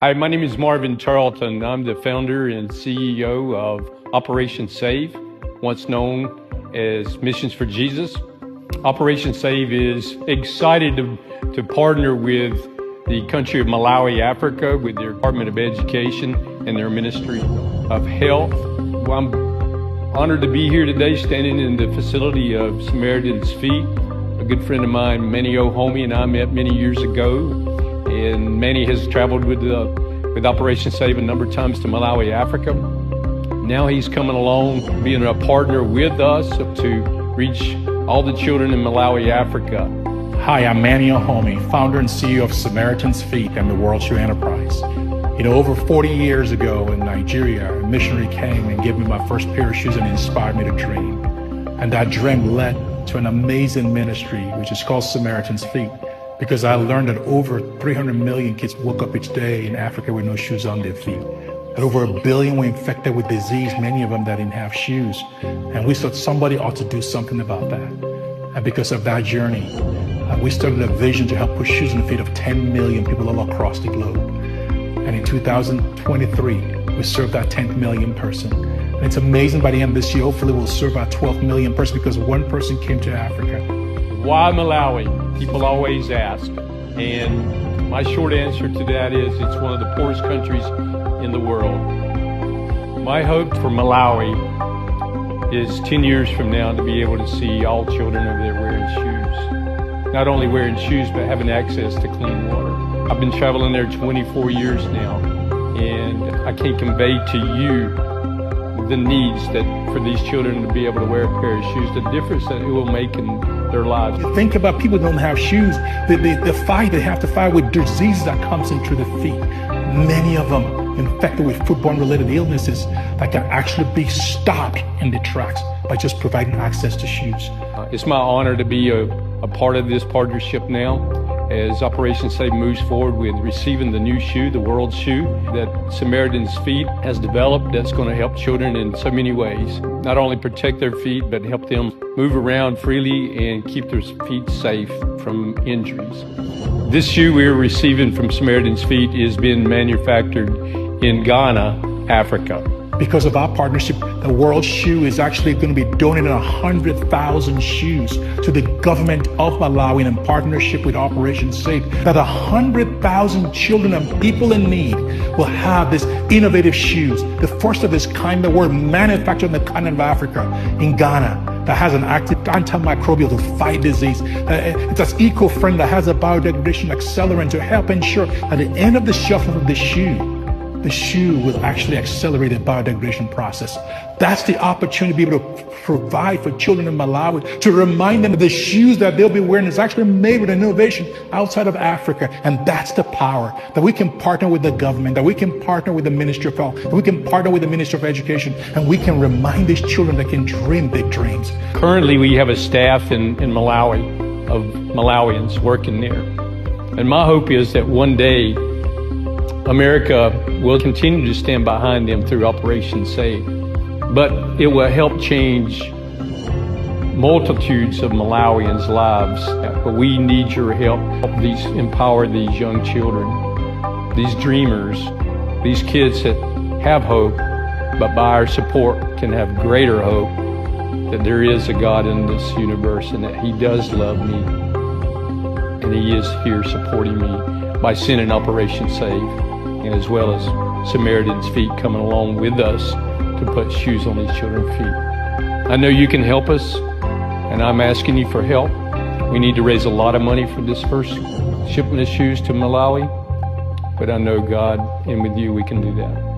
Hi, my name is Marvin Charlton. I'm the founder and CEO of Operation Save, once known as Missions for Jesus. Operation Save is excited to partner with the country of Malawi, Africa, with their Department of Education and their Ministry of Health. Well, I'm honored to be here today, standing in the facility of Samaritans' Feet. A good friend of mine, Manny Homie, and I met many years ago. And Manny has traveled with Operation Save a number of times to Malawi, Africa. Now he's coming along, being a partner with us to reach all the children in Malawi, Africa. Hi, I'm Manny Homie, founder and CEO of Samaritans' Feet and the World Shoe Enterprise. Over 40 years ago in Nigeria, a missionary came and gave me my first pair of shoes and inspired me to dream. And that dream led to an amazing ministry, which is called Samaritans' Feet, because I learned that over 300 million kids woke up each day in Africa with no shoes on their feet. That over 1 billion were infected with disease, many of them that didn't have shoes. And we thought somebody ought to do something about that. And because of that journey, we started a vision to help put shoes on the feet of 10 million people all across the globe. And in 2023, we served that 10th million person. And it's amazing, by the end of this year, hopefully we'll serve our 12th million person because one person came to Africa. Why Malawi? People always ask. And my short answer to that is it's one of the poorest countries in the world. My hope for Malawi is 10 years from now to be able to see all children over there wearing shoes. Not only wearing shoes, but having access to clean water. I've been traveling there 24 years now, and I can't convey to you the needs that for these children to be able to wear a pair of shoes, the difference that it will make in their lives. Think about people who don't have shoes, the fight they have to fight with diseases that comes in through the feet. Many of them infected with foodborne related illnesses that can actually be stopped in the tracks by just providing access to shoes. It's my honor to be a part of this partnership now as Operation Save moves forward with receiving the new shoe, the world shoe that Samaritans' Feet has developed that's going to help children in so many ways. Not only protect their feet, but help them move around freely and keep their feet safe from injuries. This shoe we're receiving from Samaritans' Feet is being manufactured in Ghana, Africa. Because of our partnership, the World Shoe is actually going to be donating 100,000 shoes to the government of Malawi in partnership with Operation Save. That 100,000 children and people in need will have these innovative shoes, the first of its kind that were manufactured in the continent of Africa, in Ghana, that has an active antimicrobial to fight disease. It's as eco-friendly, that has a biodegradation accelerant to help ensure at the end of the shelf of the shoe will actually accelerate the biodegradation process. That's the opportunity to be able to provide for children in Malawi, to remind them that the shoes that they'll be wearing is actually made with an innovation outside of Africa. And that's the power, that we can partner with the government, that we can partner with the Ministry of Health, that we can partner with the Ministry of Education, and we can remind these children that can dream big dreams. Currently, we have a staff in Malawi of Malawians working there. And my hope is that one day, America will continue to stand behind them through Operation Save, but it will help change multitudes of Malawians' lives. But we need your help. Empower these young children, these dreamers, these kids that have hope, but by our support can have greater hope that there is a God in this universe and that He does love me and He is here supporting me by sending Operation Save, and as well as Samaritans' Feet coming along with us to put shoes on these children's feet. I know you can help us, and I'm asking you for help. We need to raise a lot of money for this first shipment of shoes to Malawi, but I know God, and with you we can do that.